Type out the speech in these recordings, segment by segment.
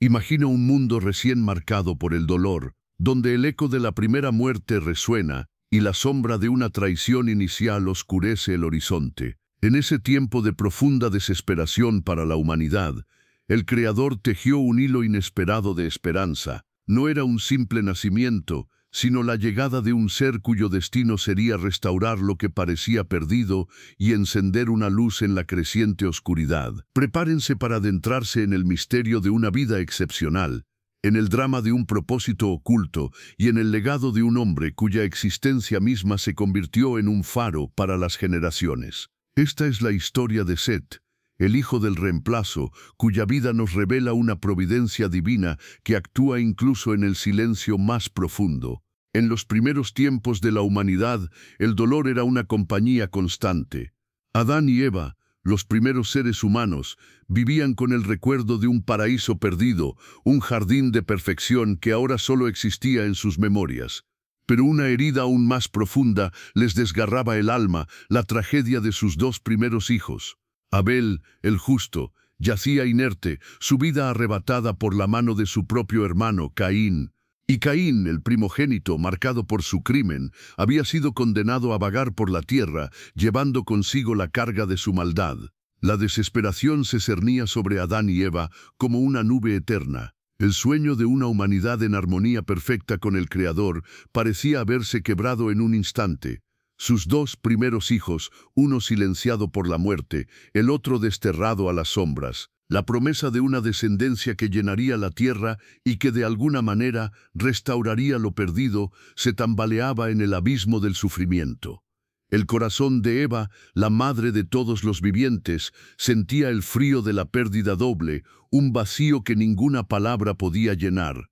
Imagina un mundo recién marcado por el dolor, donde el eco de la primera muerte resuena y la sombra de una traición inicial oscurece el horizonte. En ese tiempo de profunda desesperación para la humanidad, el Creador tejió un hilo inesperado de esperanza. No era un simple nacimiento, sino la llegada de un ser cuyo destino sería restaurar lo que parecía perdido y encender una luz en la creciente oscuridad. Prepárense para adentrarse en el misterio de una vida excepcional, en el drama de un propósito oculto y en el legado de un hombre cuya existencia misma se convirtió en un faro para las generaciones. Esta es la historia de Set, el hijo del reemplazo, cuya vida nos revela una providencia divina que actúa incluso en el silencio más profundo. En los primeros tiempos de la humanidad, el dolor era una compañía constante. Adán y Eva, los primeros seres humanos, vivían con el recuerdo de un paraíso perdido, un jardín de perfección que ahora solo existía en sus memorias. Pero una herida aún más profunda les desgarraba el alma, la tragedia de sus dos primeros hijos. Abel, el justo, yacía inerte, su vida arrebatada por la mano de su propio hermano, Caín. Y Caín, el primogénito, marcado por su crimen, había sido condenado a vagar por la tierra, llevando consigo la carga de su maldad. La desesperación se cernía sobre Adán y Eva como una nube eterna. El sueño de una humanidad en armonía perfecta con el Creador parecía haberse quebrado en un instante. Sus dos primeros hijos, uno silenciado por la muerte, el otro desterrado a las sombras. La promesa de una descendencia que llenaría la tierra y que de alguna manera restauraría lo perdido, se tambaleaba en el abismo del sufrimiento. El corazón de Eva, la madre de todos los vivientes, sentía el frío de la pérdida doble, un vacío que ninguna palabra podía llenar.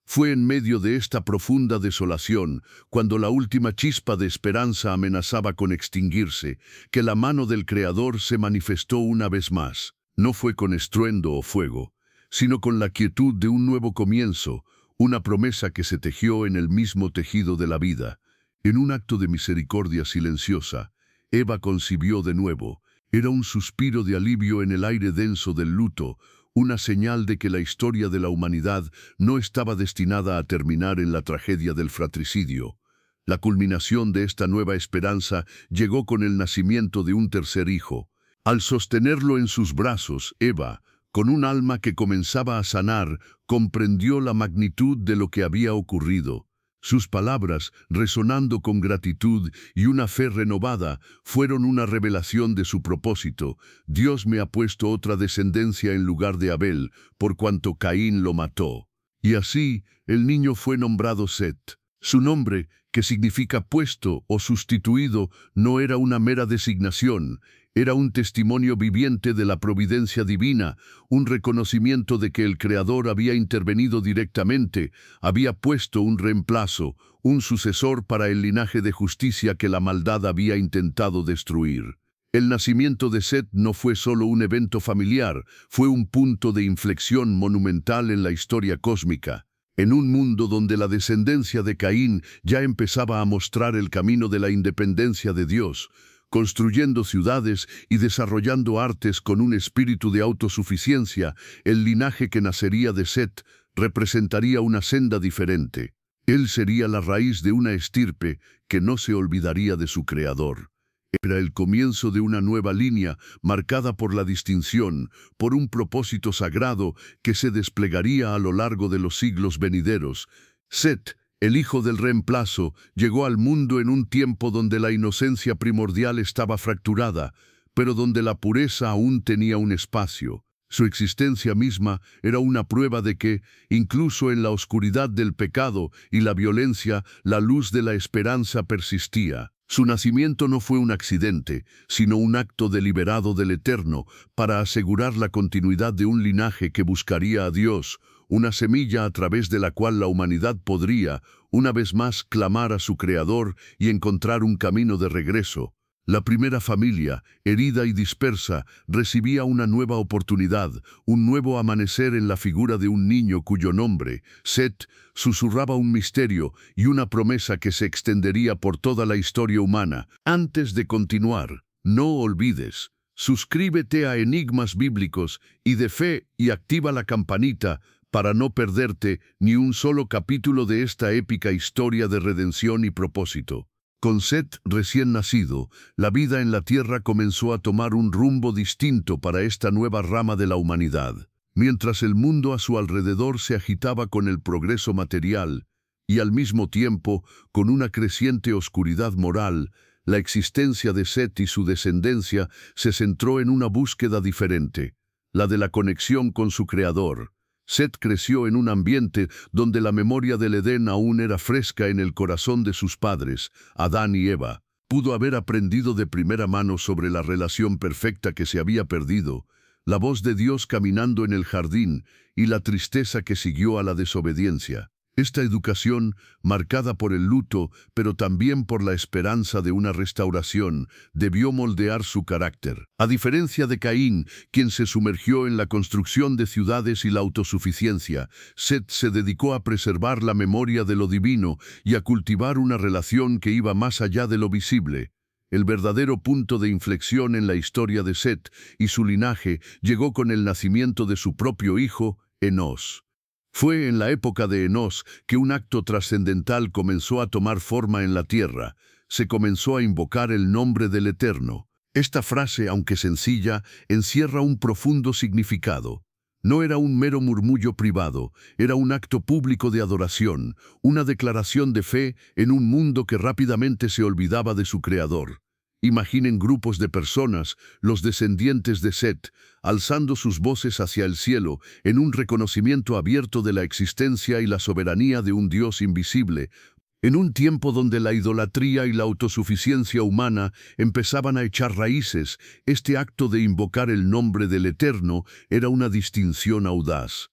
Fue en medio de esta profunda desolación, cuando la última chispa de esperanza amenazaba con extinguirse, que la mano del Creador se manifestó una vez más. No fue con estruendo o fuego, sino con la quietud de un nuevo comienzo, una promesa que se tejió en el mismo tejido de la vida. En un acto de misericordia silenciosa, Eva concibió de nuevo. Era un suspiro de alivio en el aire denso del luto, una señal de que la historia de la humanidad no estaba destinada a terminar en la tragedia del fratricidio. La culminación de esta nueva esperanza llegó con el nacimiento de un tercer hijo. Al sostenerlo en sus brazos, Eva, con un alma que comenzaba a sanar, comprendió la magnitud de lo que había ocurrido. Sus palabras, resonando con gratitud y una fe renovada, fueron una revelación de su propósito. Dios me ha puesto otra descendencia en lugar de Abel, por cuanto Caín lo mató. Y así, el niño fue nombrado Set. Su nombre, que significa puesto o sustituido, no era una mera designación, era un testimonio viviente de la providencia divina, un reconocimiento de que el Creador había intervenido directamente, había puesto un reemplazo, un sucesor para el linaje de justicia que la maldad había intentado destruir. El nacimiento de Set no fue solo un evento familiar, fue un punto de inflexión monumental en la historia cósmica. En un mundo donde la descendencia de Caín ya empezaba a mostrar el camino de la independencia de Dios, construyendo ciudades y desarrollando artes con un espíritu de autosuficiencia, el linaje que nacería de Set representaría una senda diferente. Él sería la raíz de una estirpe que no se olvidaría de su Creador. Era el comienzo de una nueva línea marcada por la distinción, por un propósito sagrado que se desplegaría a lo largo de los siglos venideros. Set, el hijo del reemplazo, llegó al mundo en un tiempo donde la inocencia primordial estaba fracturada, pero donde la pureza aún tenía un espacio. Su existencia misma era una prueba de que, incluso en la oscuridad del pecado y la violencia, la luz de la esperanza persistía. Su nacimiento no fue un accidente, sino un acto deliberado del Eterno para asegurar la continuidad de un linaje que buscaría a Dios, una semilla a través de la cual la humanidad podría, una vez más, clamar a su Creador y encontrar un camino de regreso. La primera familia, herida y dispersa, recibía una nueva oportunidad, un nuevo amanecer en la figura de un niño cuyo nombre, Set, susurraba un misterio y una promesa que se extendería por toda la historia humana. Antes de continuar, no olvides, suscríbete a Enigmas Bíblicos y de Fe y activa la campanita para no perderte ni un solo capítulo de esta épica historia de redención y propósito. Con Set recién nacido, la vida en la Tierra comenzó a tomar un rumbo distinto para esta nueva rama de la humanidad. Mientras el mundo a su alrededor se agitaba con el progreso material y al mismo tiempo con una creciente oscuridad moral, la existencia de Set y su descendencia se centró en una búsqueda diferente, la de la conexión con su Creador. Set creció en un ambiente donde la memoria del Edén aún era fresca en el corazón de sus padres, Adán y Eva. Pudo haber aprendido de primera mano sobre la relación perfecta que se había perdido, la voz de Dios caminando en el jardín y la tristeza que siguió a la desobediencia. Esta educación, marcada por el luto, pero también por la esperanza de una restauración, debió moldear su carácter. A diferencia de Caín, quien se sumergió en la construcción de ciudades y la autosuficiencia, Set se dedicó a preservar la memoria de lo divino y a cultivar una relación que iba más allá de lo visible. El verdadero punto de inflexión en la historia de Set y su linaje llegó con el nacimiento de su propio hijo, Enós. Fue en la época de Enós que un acto trascendental comenzó a tomar forma en la tierra. Se comenzó a invocar el nombre del Eterno. Esta frase, aunque sencilla, encierra un profundo significado. No era un mero murmullo privado, era un acto público de adoración, una declaración de fe en un mundo que rápidamente se olvidaba de su Creador. Imaginen grupos de personas, los descendientes de Set, alzando sus voces hacia el cielo en un reconocimiento abierto de la existencia y la soberanía de un Dios invisible, en un tiempo donde la idolatría y la autosuficiencia humana empezaban a echar raíces. Este acto de invocar el nombre del Eterno era una distinción audaz.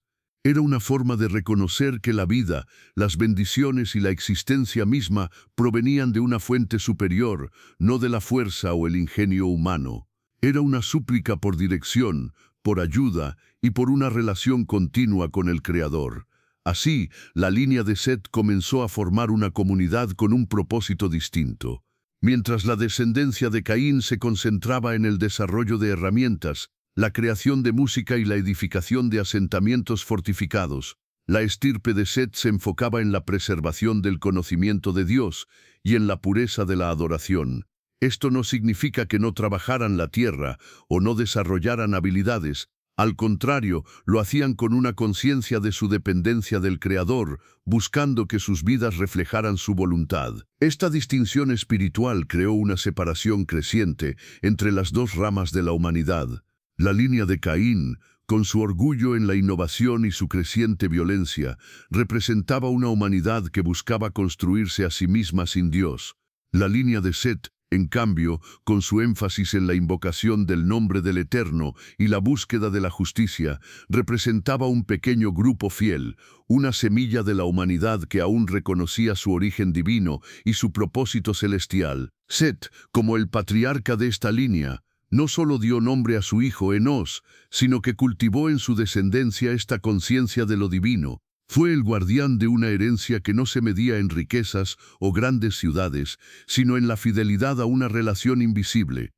Era una forma de reconocer que la vida, las bendiciones y la existencia misma provenían de una fuente superior, no de la fuerza o el ingenio humano. Era una súplica por dirección, por ayuda y por una relación continua con el Creador. Así, la línea de Set comenzó a formar una comunidad con un propósito distinto. Mientras la descendencia de Caín se concentraba en el desarrollo de herramientas, la creación de música y la edificación de asentamientos fortificados, la estirpe de Set se enfocaba en la preservación del conocimiento de Dios y en la pureza de la adoración. Esto no significa que no trabajaran la tierra o no desarrollaran habilidades. Al contrario, lo hacían con una conciencia de su dependencia del Creador, buscando que sus vidas reflejaran su voluntad. Esta distinción espiritual creó una separación creciente entre las dos ramas de la humanidad. La línea de Caín, con su orgullo en la innovación y su creciente violencia, representaba una humanidad que buscaba construirse a sí misma sin Dios. La línea de Set, en cambio, con su énfasis en la invocación del nombre del Eterno y la búsqueda de la justicia, representaba un pequeño grupo fiel, una semilla de la humanidad que aún reconocía su origen divino y su propósito celestial. Set, como el patriarca de esta línea, no solo dio nombre a su hijo Enós, sino que cultivó en su descendencia esta conciencia de lo divino. Fue el guardián de una herencia que no se medía en riquezas o grandes ciudades, sino en la fidelidad a una relación invisible.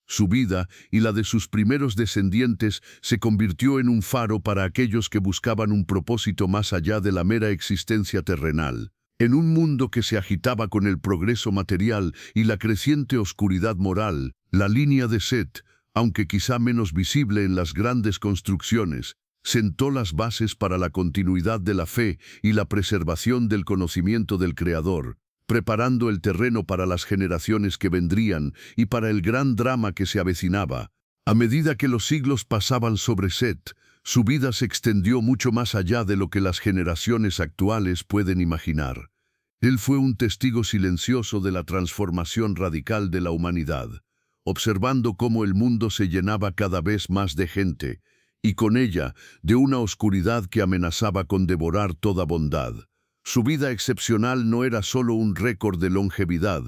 Su vida y la de sus primeros descendientes se convirtió en un faro para aquellos que buscaban un propósito más allá de la mera existencia terrenal. En un mundo que se agitaba con el progreso material y la creciente oscuridad moral, la línea de Set, aunque quizá menos visible en las grandes construcciones, sentó las bases para la continuidad de la fe y la preservación del conocimiento del Creador, preparando el terreno para las generaciones que vendrían y para el gran drama que se avecinaba. A medida que los siglos pasaban sobre Set, su vida se extendió mucho más allá de lo que las generaciones actuales pueden imaginar. Él fue un testigo silencioso de la transformación radical de la humanidad, observando cómo el mundo se llenaba cada vez más de gente, y con ella de una oscuridad que amenazaba con devorar toda bondad. Su vida excepcional no era solo un récord de longevidad,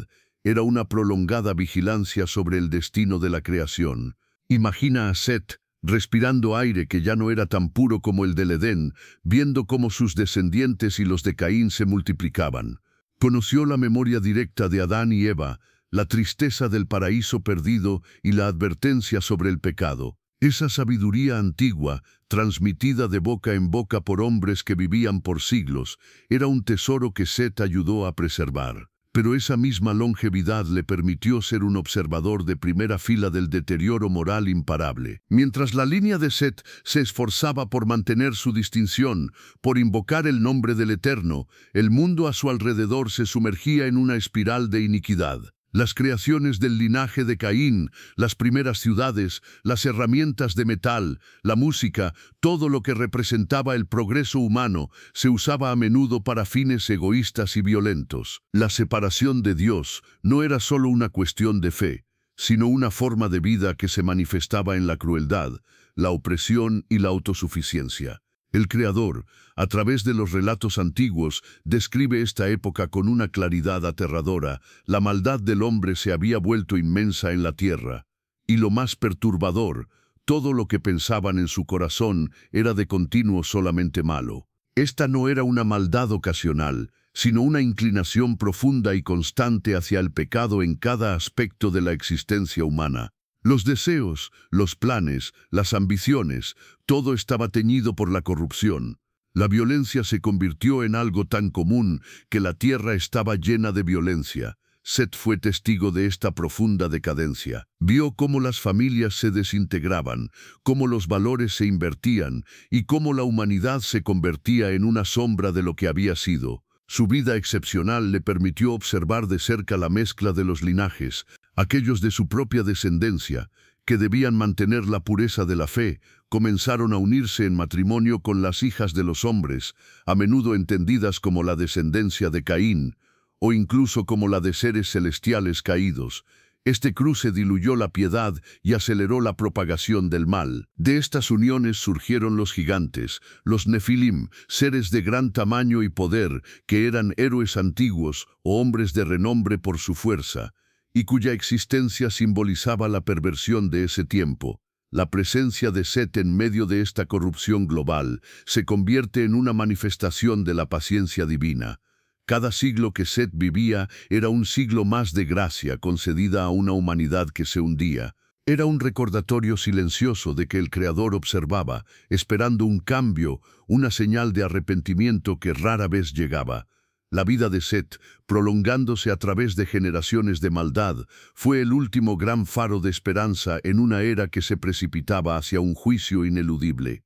era una prolongada vigilancia sobre el destino de la creación. Imagina a Set, respirando aire que ya no era tan puro como el del Edén, viendo cómo sus descendientes y los de Caín se multiplicaban. Conoció la memoria directa de Adán y Eva, la tristeza del paraíso perdido y la advertencia sobre el pecado. Esa sabiduría antigua, transmitida de boca en boca por hombres que vivían por siglos, era un tesoro que Set ayudó a preservar. Pero esa misma longevidad le permitió ser un observador de primera fila del deterioro moral imparable. Mientras la línea de Set se esforzaba por mantener su distinción, por invocar el nombre del Eterno, el mundo a su alrededor se sumergía en una espiral de iniquidad. Las creaciones del linaje de Caín, las primeras ciudades, las herramientas de metal, la música, todo lo que representaba el progreso humano, se usaba a menudo para fines egoístas y violentos. La separación de Dios no era solo una cuestión de fe, sino una forma de vida que se manifestaba en la crueldad, la opresión y la autosuficiencia. El Creador, a través de los relatos antiguos, describe esta época con una claridad aterradora. La maldad del hombre se había vuelto inmensa en la tierra. Y lo más perturbador, todo lo que pensaban en su corazón era de continuo solamente malo. Esta no era una maldad ocasional, sino una inclinación profunda y constante hacia el pecado en cada aspecto de la existencia humana. Los deseos, los planes, las ambiciones, todo estaba teñido por la corrupción. La violencia se convirtió en algo tan común que la tierra estaba llena de violencia. Set fue testigo de esta profunda decadencia. Vio cómo las familias se desintegraban, cómo los valores se invertían y cómo la humanidad se convertía en una sombra de lo que había sido. Su vida excepcional le permitió observar de cerca la mezcla de los linajes, aquellos de su propia descendencia, que debían mantener la pureza de la fe, comenzaron a unirse en matrimonio con las hijas de los hombres, a menudo entendidas como la descendencia de Caín, o incluso como la de seres celestiales caídos. Este cruce diluyó la piedad y aceleró la propagación del mal. De estas uniones surgieron los gigantes, los nefilim, seres de gran tamaño y poder, que eran héroes antiguos o hombres de renombre por su fuerza, y cuya existencia simbolizaba la perversión de ese tiempo. La presencia de Set en medio de esta corrupción global se convierte en una manifestación de la paciencia divina. Cada siglo que Set vivía era un siglo más de gracia concedida a una humanidad que se hundía. Era un recordatorio silencioso de que el Creador observaba, esperando un cambio, una señal de arrepentimiento que rara vez llegaba. La vida de Set, prolongándose a través de generaciones de maldad, fue el último gran faro de esperanza en una era que se precipitaba hacia un juicio ineludible.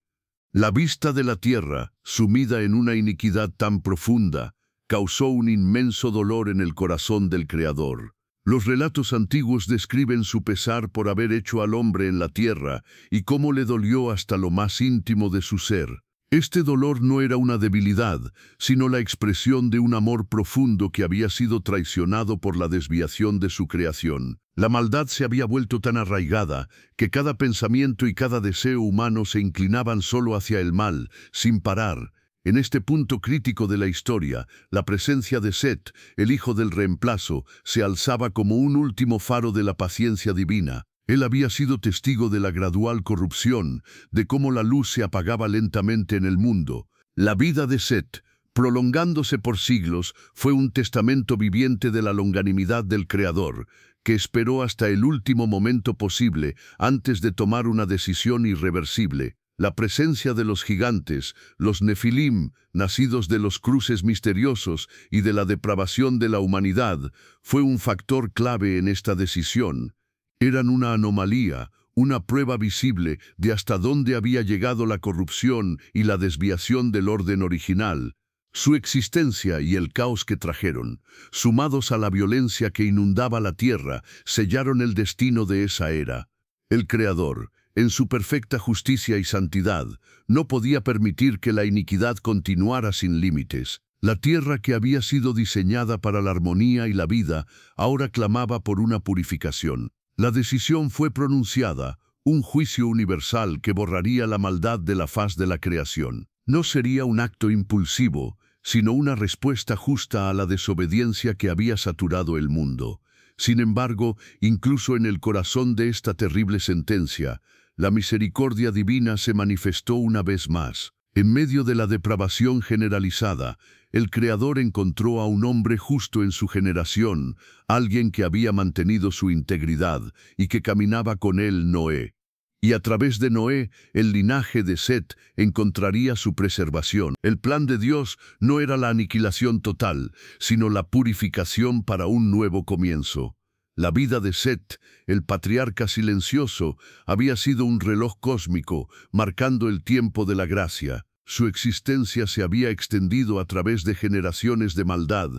La vista de la tierra, sumida en una iniquidad tan profunda, causó un inmenso dolor en el corazón del Creador. Los relatos antiguos describen su pesar por haber hecho al hombre en la tierra y cómo le dolió hasta lo más íntimo de su ser. Este dolor no era una debilidad, sino la expresión de un amor profundo que había sido traicionado por la desviación de su creación. La maldad se había vuelto tan arraigada que cada pensamiento y cada deseo humano se inclinaban solo hacia el mal, sin parar. En este punto crítico de la historia, la presencia de Set, el hijo del reemplazo, se alzaba como un último faro de la paciencia divina. Él había sido testigo de la gradual corrupción, de cómo la luz se apagaba lentamente en el mundo. La vida de Set, prolongándose por siglos, fue un testamento viviente de la longanimidad del Creador, que esperó hasta el último momento posible antes de tomar una decisión irreversible. La presencia de los gigantes, los nefilim, nacidos de los cruces misteriosos y de la depravación de la humanidad, fue un factor clave en esta decisión. Eran una anomalía, una prueba visible de hasta dónde había llegado la corrupción y la desviación del orden original. Su existencia y el caos que trajeron, sumados a la violencia que inundaba la tierra, sellaron el destino de esa era. El Creador, en su perfecta justicia y santidad, no podía permitir que la iniquidad continuara sin límites. La tierra que había sido diseñada para la armonía y la vida, ahora clamaba por una purificación. La decisión fue pronunciada, un juicio universal que borraría la maldad de la faz de la creación. No sería un acto impulsivo, sino una respuesta justa a la desobediencia que había saturado el mundo. Sin embargo, incluso en el corazón de esta terrible sentencia, la misericordia divina se manifestó una vez más. En medio de la depravación generalizada, el Creador encontró a un hombre justo en su generación, alguien que había mantenido su integridad y que caminaba con él, Noé. Y a través de Noé, el linaje de Set encontraría su preservación. El plan de Dios no era la aniquilación total, sino la purificación para un nuevo comienzo. La vida de Set, el patriarca silencioso, había sido un reloj cósmico, marcando el tiempo de la gracia. Su existencia se había extendido a través de generaciones de maldad,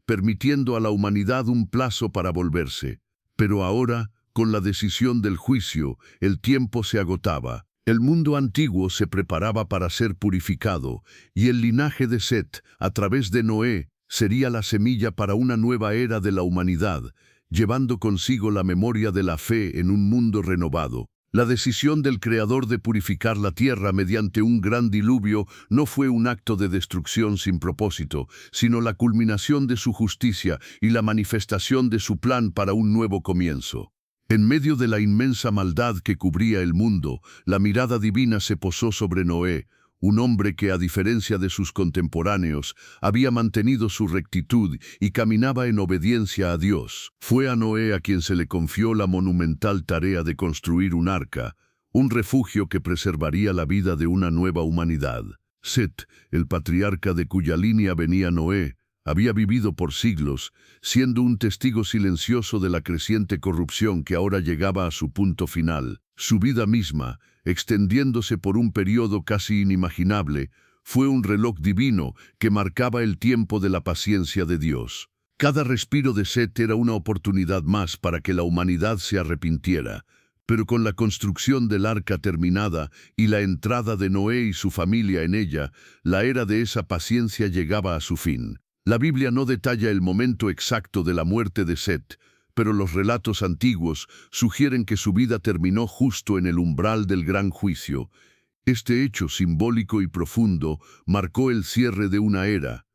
permitiendo a la humanidad un plazo para volverse. Pero ahora, con la decisión del juicio, el tiempo se agotaba. El mundo antiguo se preparaba para ser purificado, y el linaje de Set, a través de Noé, sería la semilla para una nueva era de la humanidad, llevando consigo la memoria de la fe en un mundo renovado. La decisión del Creador de purificar la tierra mediante un gran diluvio no fue un acto de destrucción sin propósito, sino la culminación de su justicia y la manifestación de su plan para un nuevo comienzo. En medio de la inmensa maldad que cubría el mundo, la mirada divina se posó sobre Noé, un hombre que, a diferencia de sus contemporáneos, había mantenido su rectitud y caminaba en obediencia a Dios. Fue a Noé a quien se le confió la monumental tarea de construir un arca, un refugio que preservaría la vida de una nueva humanidad. Set, el patriarca de cuya línea venía Noé, había vivido por siglos, siendo un testigo silencioso de la creciente corrupción que ahora llegaba a su punto final. Su vida misma, extendiéndose por un periodo casi inimaginable, fue un reloj divino que marcaba el tiempo de la paciencia de Dios. Cada respiro de Set era una oportunidad más para que la humanidad se arrepintiera, pero con la construcción del arca terminada y la entrada de Noé y su familia en ella, la era de esa paciencia llegaba a su fin. La Biblia no detalla el momento exacto de la muerte de Set, pero los relatos antiguos sugieren que su vida terminó justo en el umbral del gran juicio. Este hecho simbólico y profundo marcó el cierre de una era.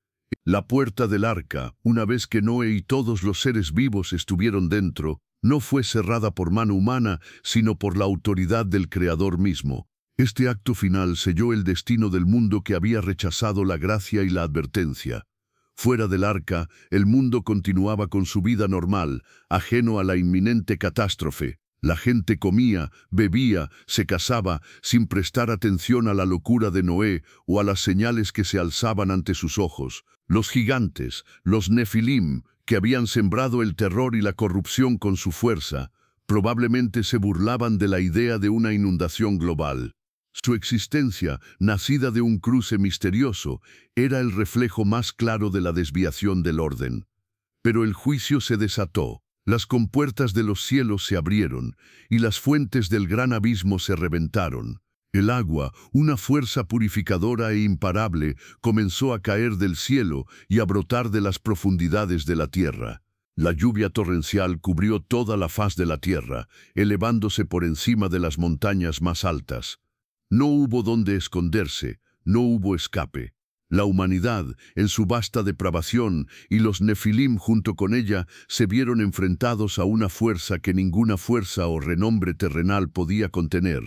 La puerta del arca, una vez que Noé y todos los seres vivos estuvieron dentro, no fue cerrada por mano humana, sino por la autoridad del Creador mismo. Este acto final selló el destino del mundo que había rechazado la gracia y la advertencia. Fuera del arca, el mundo continuaba con su vida normal, ajeno a la inminente catástrofe. La gente comía, bebía, se casaba, sin prestar atención a la locura de Noé o a las señales que se alzaban ante sus ojos. Los gigantes, los nefilim, que habían sembrado el terror y la corrupción con su fuerza, probablemente se burlaban de la idea de una inundación global. Su existencia, nacida de un cruce misterioso, era el reflejo más claro de la desviación del orden. Pero el juicio se desató, las compuertas de los cielos se abrieron, y las fuentes del gran abismo se reventaron. El agua, una fuerza purificadora e imparable, comenzó a caer del cielo y a brotar de las profundidades de la tierra. La lluvia torrencial cubrió toda la faz de la tierra, elevándose por encima de las montañas más altas. No hubo donde esconderse, no hubo escape. La humanidad, en su vasta depravación, y los nefilim junto con ella, se vieron enfrentados a una fuerza que ninguna fuerza o renombre terrenal podía contener.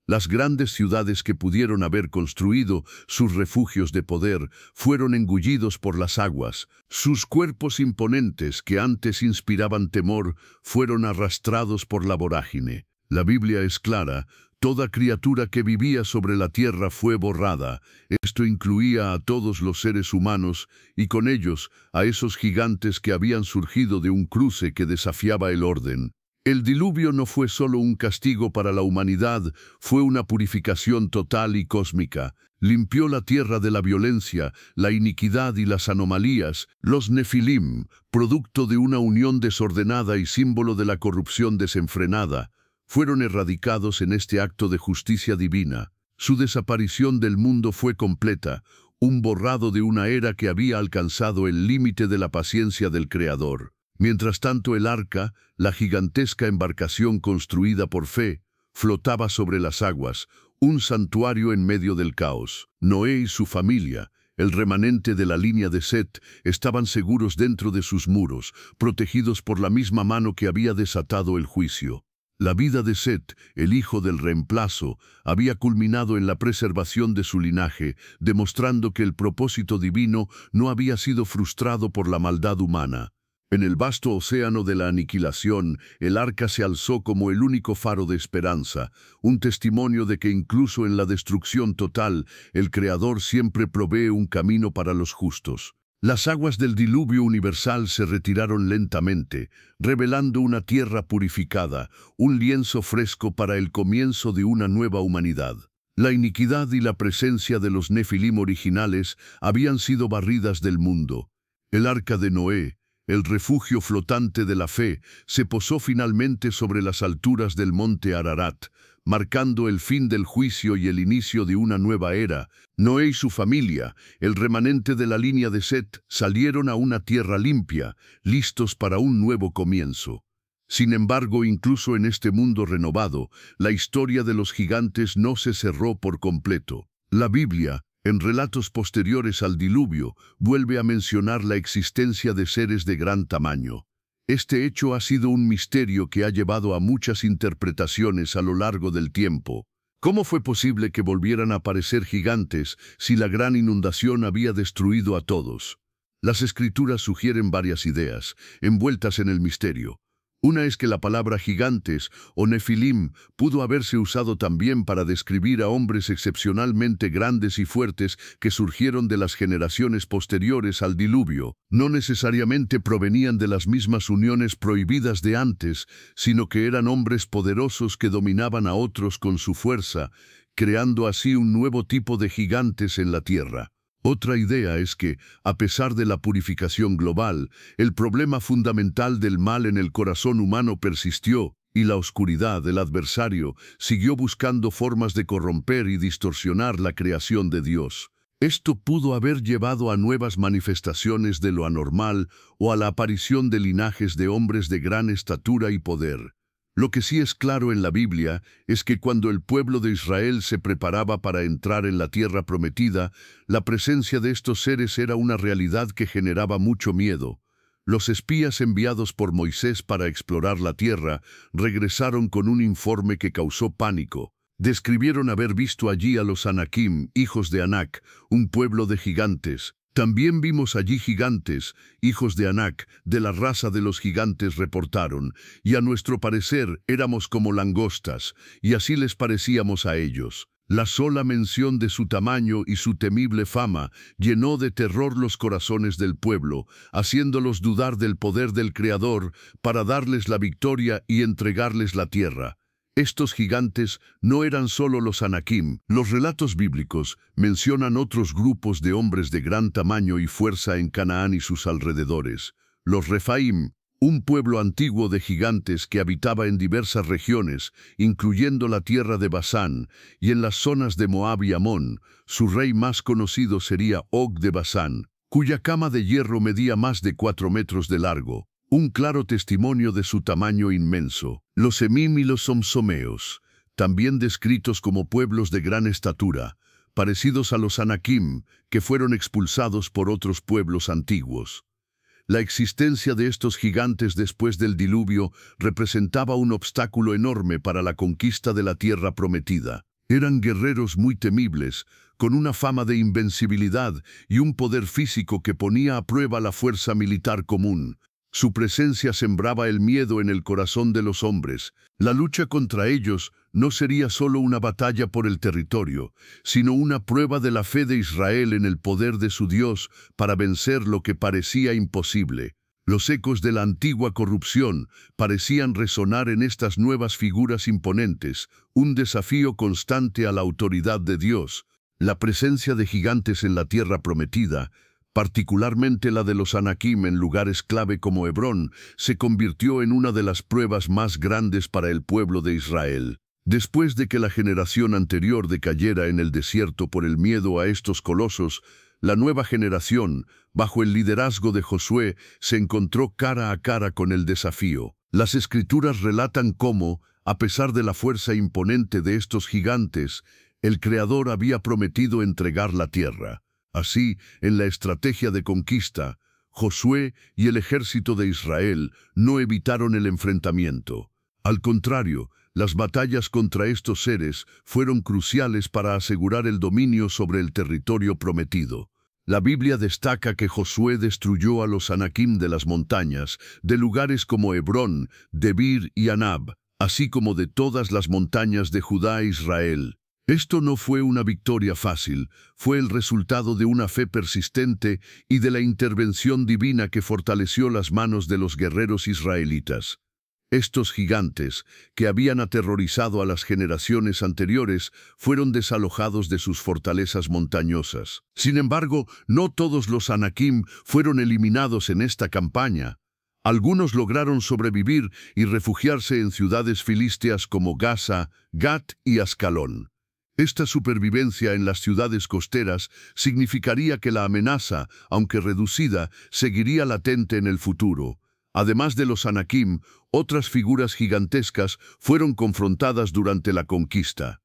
Las grandes ciudades que pudieron haber construido sus refugios de poder fueron engullidos por las aguas. Sus cuerpos imponentes, que antes inspiraban temor, fueron arrastrados por la vorágine. La Biblia es clara. Toda criatura que vivía sobre la tierra fue borrada. Esto incluía a todos los seres humanos y con ellos a esos gigantes que habían surgido de un cruce que desafiaba el orden. El diluvio no fue solo un castigo para la humanidad, fue una purificación total y cósmica. Limpió la tierra de la violencia, la iniquidad y las anomalías. Los nefilim, producto de una unión desordenada y símbolo de la corrupción desenfrenada, fueron erradicados en este acto de justicia divina. Su desaparición del mundo fue completa, un borrado de una era que había alcanzado el límite de la paciencia del Creador. Mientras tanto el arca, la gigantesca embarcación construida por fe, flotaba sobre las aguas, un santuario en medio del caos. Noé y su familia, el remanente de la línea de Set, estaban seguros dentro de sus muros, protegidos por la misma mano que había desatado el juicio. La vida de Set, el hijo del reemplazo, había culminado en la preservación de su linaje, demostrando que el propósito divino no había sido frustrado por la maldad humana. En el vasto océano de la aniquilación, el arca se alzó como el único faro de esperanza, un testimonio de que incluso en la destrucción total, el Creador siempre provee un camino para los justos. Las aguas del diluvio universal se retiraron lentamente, revelando una tierra purificada, un lienzo fresco para el comienzo de una nueva humanidad. La iniquidad y la presencia de los Nefilim originales habían sido barridas del mundo. El arca de Noé, el refugio flotante de la fe, se posó finalmente sobre las alturas del monte Ararat, marcando el fin del juicio y el inicio de una nueva era. Noé y su familia, el remanente de la línea de Set, salieron a una tierra limpia, listos para un nuevo comienzo. Sin embargo, incluso en este mundo renovado, la historia de los gigantes no se cerró por completo. La Biblia, en relatos posteriores al diluvio, vuelve a mencionar la existencia de seres de gran tamaño. Este hecho ha sido un misterio que ha llevado a muchas interpretaciones a lo largo del tiempo. ¿Cómo fue posible que volvieran a aparecer gigantes si la gran inundación había destruido a todos? Las escrituras sugieren varias ideas, envueltas en el misterio. Una es que la palabra gigantes o nefilim pudo haberse usado también para describir a hombres excepcionalmente grandes y fuertes que surgieron de las generaciones posteriores al diluvio. No necesariamente provenían de las mismas uniones prohibidas de antes, sino que eran hombres poderosos que dominaban a otros con su fuerza, creando así un nuevo tipo de gigantes en la tierra. Otra idea es que, a pesar de la purificación global, el problema fundamental del mal en el corazón humano persistió, y la oscuridad del adversario siguió buscando formas de corromper y distorsionar la creación de Dios. Esto pudo haber llevado a nuevas manifestaciones de lo anormal o a la aparición de linajes de hombres de gran estatura y poder. Lo que sí es claro en la Biblia es que cuando el pueblo de Israel se preparaba para entrar en la tierra prometida, la presencia de estos seres era una realidad que generaba mucho miedo. Los espías enviados por Moisés para explorar la tierra regresaron con un informe que causó pánico. Describieron haber visto allí a los Anakim, hijos de Anak, un pueblo de gigantes. También vimos allí gigantes, hijos de Anak, de la raza de los gigantes reportaron, y a nuestro parecer éramos como langostas, y así les parecíamos a ellos. La sola mención de su tamaño y su temible fama llenó de terror los corazones del pueblo, haciéndolos dudar del poder del Creador para darles la victoria y entregarles la tierra. Estos gigantes no eran solo los Anakim. Los relatos bíblicos mencionan otros grupos de hombres de gran tamaño y fuerza en Canaán y sus alrededores. Los Refaim, un pueblo antiguo de gigantes que habitaba en diversas regiones, incluyendo la tierra de Basán, y en las zonas de Moab y Amón. Su rey más conocido sería Og de Basán, cuya cama de hierro medía más de 4 metros de largo. Un claro testimonio de su tamaño inmenso. Los Emim y los Somsomeos, también descritos como pueblos de gran estatura, parecidos a los Anakim, que fueron expulsados por otros pueblos antiguos. La existencia de estos gigantes después del diluvio representaba un obstáculo enorme para la conquista de la tierra prometida. Eran guerreros muy temibles, con una fama de invencibilidad y un poder físico que ponía a prueba la fuerza militar común. Su presencia sembraba el miedo en el corazón de los hombres. La lucha contra ellos no sería solo una batalla por el territorio, sino una prueba de la fe de Israel en el poder de su Dios para vencer lo que parecía imposible. Los ecos de la antigua corrupción parecían resonar en estas nuevas figuras imponentes, un desafío constante a la autoridad de Dios. La presencia de gigantes en la tierra prometida, particularmente la de los Anakim en lugares clave como Hebrón, se convirtió en una de las pruebas más grandes para el pueblo de Israel. Después de que la generación anterior decayera en el desierto por el miedo a estos colosos, la nueva generación, bajo el liderazgo de Josué, se encontró cara a cara con el desafío. Las Escrituras relatan cómo, a pesar de la fuerza imponente de estos gigantes, el Creador había prometido entregar la tierra. Así, en la estrategia de conquista, Josué y el ejército de Israel no evitaron el enfrentamiento. Al contrario, las batallas contra estos seres fueron cruciales para asegurar el dominio sobre el territorio prometido. La Biblia destaca que Josué destruyó a los anakim de las montañas, de lugares como Hebrón, Debir y Anab, así como de todas las montañas de Judá e Israel. Esto no fue una victoria fácil, fue el resultado de una fe persistente y de la intervención divina que fortaleció las manos de los guerreros israelitas. Estos gigantes, que habían aterrorizado a las generaciones anteriores, fueron desalojados de sus fortalezas montañosas. Sin embargo, no todos los anakim fueron eliminados en esta campaña. Algunos lograron sobrevivir y refugiarse en ciudades filisteas como Gaza, Gat y Ascalón. Esta supervivencia en las ciudades costeras significaría que la amenaza, aunque reducida, seguiría latente en el futuro. Además de los anakim, otras figuras gigantescas fueron confrontadas durante la conquista.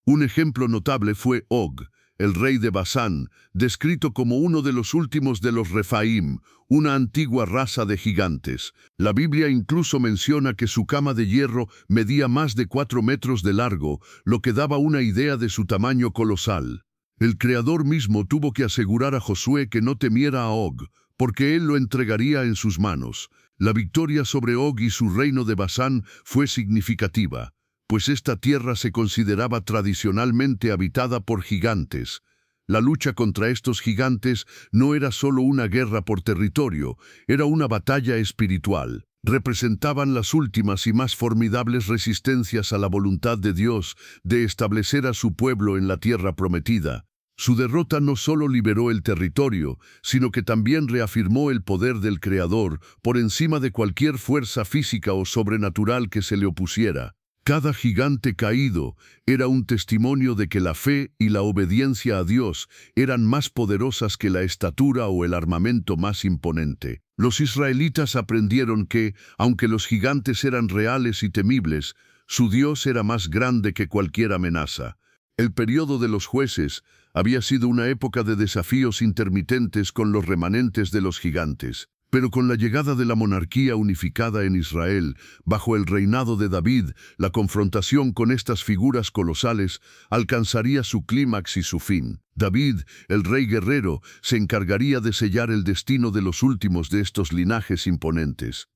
Un ejemplo notable fue Og, el rey de Basán, descrito como uno de los últimos de los Refaim, una antigua raza de gigantes. La Biblia incluso menciona que su cama de hierro medía más de 4 metros de largo, lo que daba una idea de su tamaño colosal. El Creador mismo tuvo que asegurar a Josué que no temiera a Og, porque él lo entregaría en sus manos. La victoria sobre Og y su reino de Basán fue significativa, pues esta tierra se consideraba tradicionalmente habitada por gigantes. La lucha contra estos gigantes no era solo una guerra por territorio, era una batalla espiritual. Representaban las últimas y más formidables resistencias a la voluntad de Dios de establecer a su pueblo en la tierra prometida. Su derrota no solo liberó el territorio, sino que también reafirmó el poder del Creador por encima de cualquier fuerza física o sobrenatural que se le opusiera. Cada gigante caído era un testimonio de que la fe y la obediencia a Dios eran más poderosas que la estatura o el armamento más imponente. Los israelitas aprendieron que, aunque los gigantes eran reales y temibles, su Dios era más grande que cualquier amenaza. El período de los jueces había sido una época de desafíos intermitentes con los remanentes de los gigantes. Pero con la llegada de la monarquía unificada en Israel, bajo el reinado de David, la confrontación con estas figuras colosales alcanzaría su clímax y su fin. David, el rey guerrero, se encargaría de sellar el destino de los últimos de estos linajes imponentes.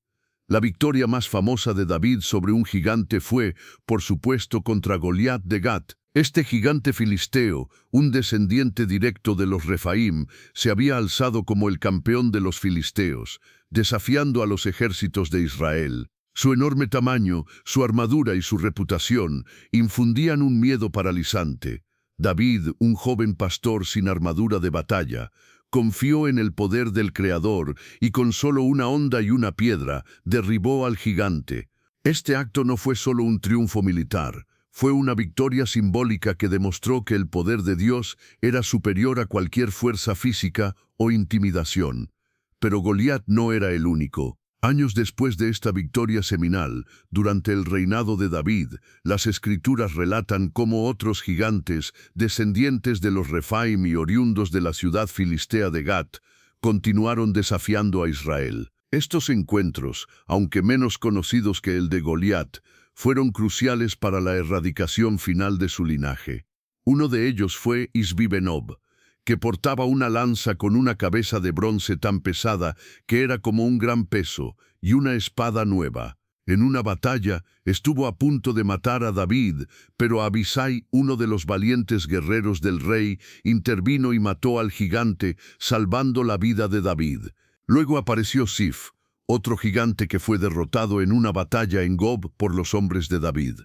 La victoria más famosa de David sobre un gigante fue, por supuesto, contra Goliat de Gat. Este gigante filisteo, un descendiente directo de los Refaim, se había alzado como el campeón de los filisteos, desafiando a los ejércitos de Israel. Su enorme tamaño, su armadura y su reputación infundían un miedo paralizante. David, un joven pastor sin armadura de batalla, confió en el poder del Creador y con solo una honda y una piedra derribó al gigante. Este acto no fue solo un triunfo militar. Fue una victoria simbólica que demostró que el poder de Dios era superior a cualquier fuerza física o intimidación. Pero Goliat no era el único. Años después de esta victoria seminal, durante el reinado de David, las Escrituras relatan cómo otros gigantes, descendientes de los Refaim y oriundos de la ciudad filistea de Gat, continuaron desafiando a Israel. Estos encuentros, aunque menos conocidos que el de Goliat, fueron cruciales para la erradicación final de su linaje. Uno de ellos fue Isbi-Benob, que portaba una lanza con una cabeza de bronce tan pesada que era como un gran peso, y una espada nueva. En una batalla estuvo a punto de matar a David, pero Abisai, uno de los valientes guerreros del rey, intervino y mató al gigante, salvando la vida de David. Luego apareció Sif, otro gigante que fue derrotado en una batalla en Gob por los hombres de David.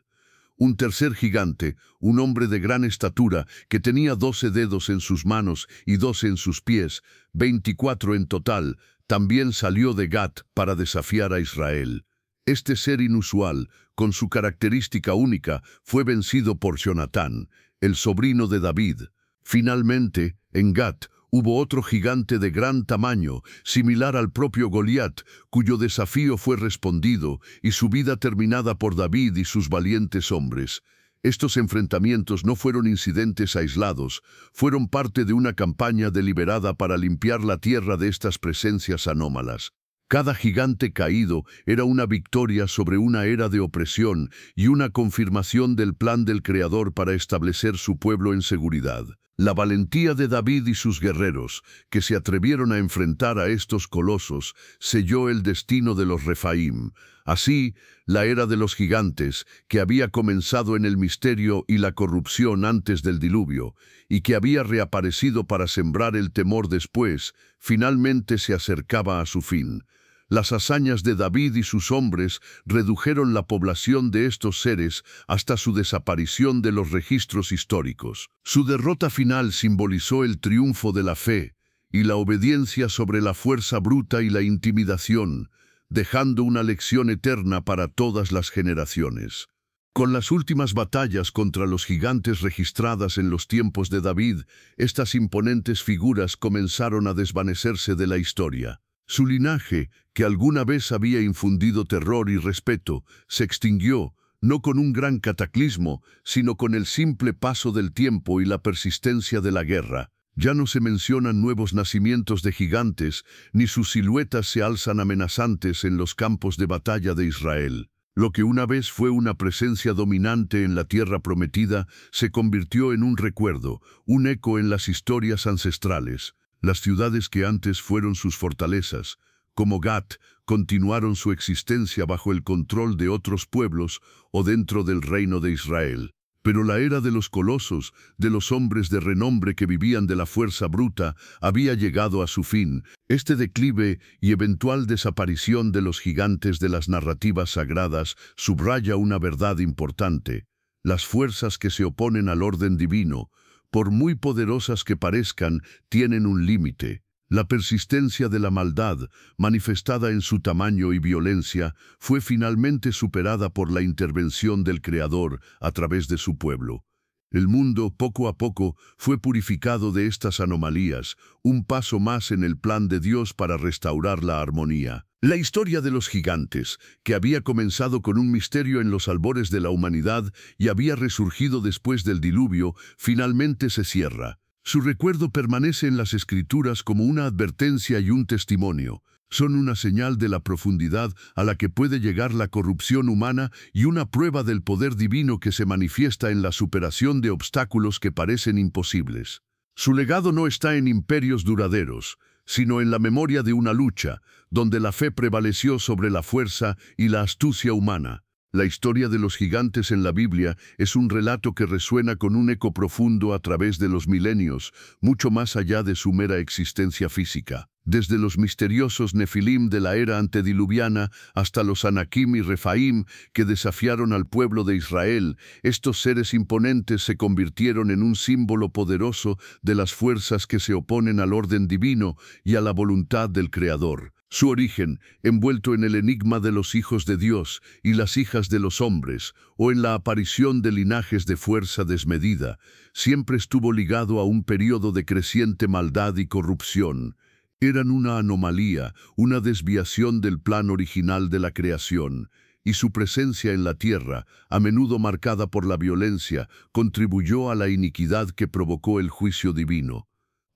Un tercer gigante, un hombre de gran estatura, que tenía 12 dedos en sus manos y 12 en sus pies, 24 en total, también salió de Gat para desafiar a Israel. Este ser inusual, con su característica única, fue vencido por Jonatán, el sobrino de David. Finalmente, en Gat, hubo otro gigante de gran tamaño, similar al propio Goliat, cuyo desafío fue respondido y su vida terminada por David y sus valientes hombres. Estos enfrentamientos no fueron incidentes aislados, fueron parte de una campaña deliberada para limpiar la tierra de estas presencias anómalas. Cada gigante caído era una victoria sobre una era de opresión y una confirmación del plan del Creador para establecer su pueblo en seguridad. La valentía de David y sus guerreros, que se atrevieron a enfrentar a estos colosos, selló el destino de los Refaim. Así, la era de los gigantes, que había comenzado en el misterio y la corrupción antes del diluvio, y que había reaparecido para sembrar el temor después, finalmente se acercaba a su fin. Las hazañas de David y sus hombres redujeron la población de estos seres hasta su desaparición de los registros históricos. Su derrota final simbolizó el triunfo de la fe y la obediencia sobre la fuerza bruta y la intimidación, dejando una lección eterna para todas las generaciones. Con las últimas batallas contra los gigantes registradas en los tiempos de David, estas imponentes figuras comenzaron a desvanecerse de la historia. Su linaje, que alguna vez había infundido terror y respeto, se extinguió, no con un gran cataclismo, sino con el simple paso del tiempo y la persistencia de la guerra. Ya no se mencionan nuevos nacimientos de gigantes, ni sus siluetas se alzan amenazantes en los campos de batalla de Israel. Lo que una vez fue una presencia dominante en la tierra prometida se convirtió en un recuerdo, un eco en las historias ancestrales. Las ciudades que antes fueron sus fortalezas, como Gat, continuaron su existencia bajo el control de otros pueblos o dentro del reino de Israel. Pero la era de los colosos, de los hombres de renombre que vivían de la fuerza bruta, había llegado a su fin. Este declive y eventual desaparición de los gigantes de las narrativas sagradas subraya una verdad importante. Las fuerzas que se oponen al orden divino, por muy poderosas que parezcan, tienen un límite. La persistencia de la maldad, manifestada en su tamaño y violencia, fue finalmente superada por la intervención del Creador a través de su pueblo. El mundo, poco a poco, fue purificado de estas anomalías, un paso más en el plan de Dios para restaurar la armonía. La historia de los gigantes, que había comenzado con un misterio en los albores de la humanidad y había resurgido después del diluvio, finalmente se cierra. Su recuerdo permanece en las Escrituras como una advertencia y un testimonio. Son una señal de la profundidad a la que puede llegar la corrupción humana y una prueba del poder divino que se manifiesta en la superación de obstáculos que parecen imposibles. Su legado no está en imperios duraderos, sino en la memoria de una lucha, donde la fe prevaleció sobre la fuerza y la astucia humana. La historia de los gigantes en la Biblia es un relato que resuena con un eco profundo a través de los milenios, mucho más allá de su mera existencia física. Desde los misteriosos Nefilim de la era antediluviana hasta los Anakim y Refaim que desafiaron al pueblo de Israel, estos seres imponentes se convirtieron en un símbolo poderoso de las fuerzas que se oponen al orden divino y a la voluntad del Creador. Su origen, envuelto en el enigma de los hijos de Dios y las hijas de los hombres, o en la aparición de linajes de fuerza desmedida, siempre estuvo ligado a un período de creciente maldad y corrupción. Eran una anomalía, una desviación del plan original de la creación, y su presencia en la tierra, a menudo marcada por la violencia, contribuyó a la iniquidad que provocó el juicio divino.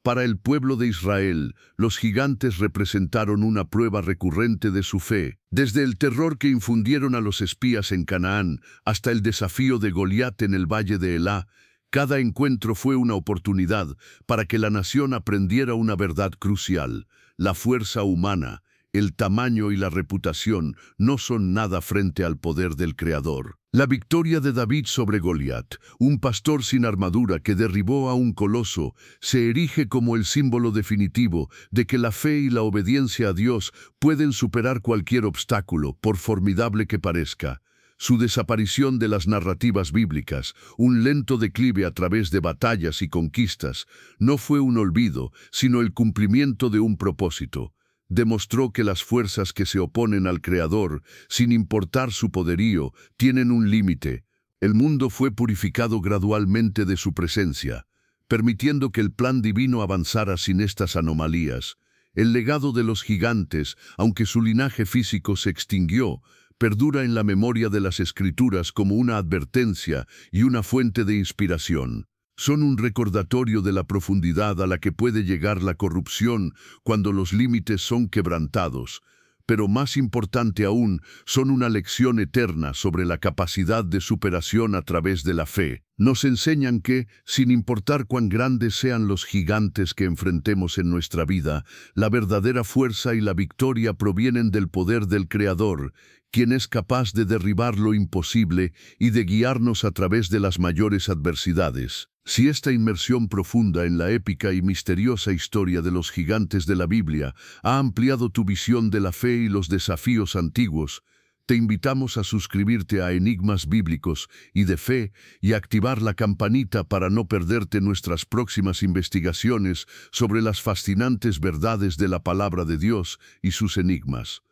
Para el pueblo de Israel, los gigantes representaron una prueba recurrente de su fe, desde el terror que infundieron a los espías en Canaán hasta el desafío de Goliat en el valle de Elá. Cada encuentro fue una oportunidad para que la nación aprendiera una verdad crucial: la fuerza humana, el tamaño y la reputación no son nada frente al poder del Creador. La victoria de David sobre Goliat, un pastor sin armadura que derribó a un coloso, se erige como el símbolo definitivo de que la fe y la obediencia a Dios pueden superar cualquier obstáculo, por formidable que parezca. Su desaparición de las narrativas bíblicas, un lento declive a través de batallas y conquistas, no fue un olvido, sino el cumplimiento de un propósito. Demostró que las fuerzas que se oponen al Creador, sin importar su poderío, tienen un límite. El mundo fue purificado gradualmente de su presencia, permitiendo que el plan divino avanzara sin estas anomalías. El legado de los gigantes, aunque su linaje físico se extinguió, perdura en la memoria de las Escrituras como una advertencia y una fuente de inspiración. Son un recordatorio de la profundidad a la que puede llegar la corrupción cuando los límites son quebrantados, pero más importante aún, son una lección eterna sobre la capacidad de superación a través de la fe. Nos enseñan que, sin importar cuán grandes sean los gigantes que enfrentemos en nuestra vida, la verdadera fuerza y la victoria provienen del poder del Creador, quien es capaz de derribar lo imposible y de guiarnos a través de las mayores adversidades. Si esta inmersión profunda en la épica y misteriosa historia de los gigantes de la Biblia ha ampliado tu visión de la fe y los desafíos antiguos, te invitamos a suscribirte a Enigmas Bíblicos y de Fe y activar la campanita para no perderte nuestras próximas investigaciones sobre las fascinantes verdades de la palabra de Dios y sus enigmas.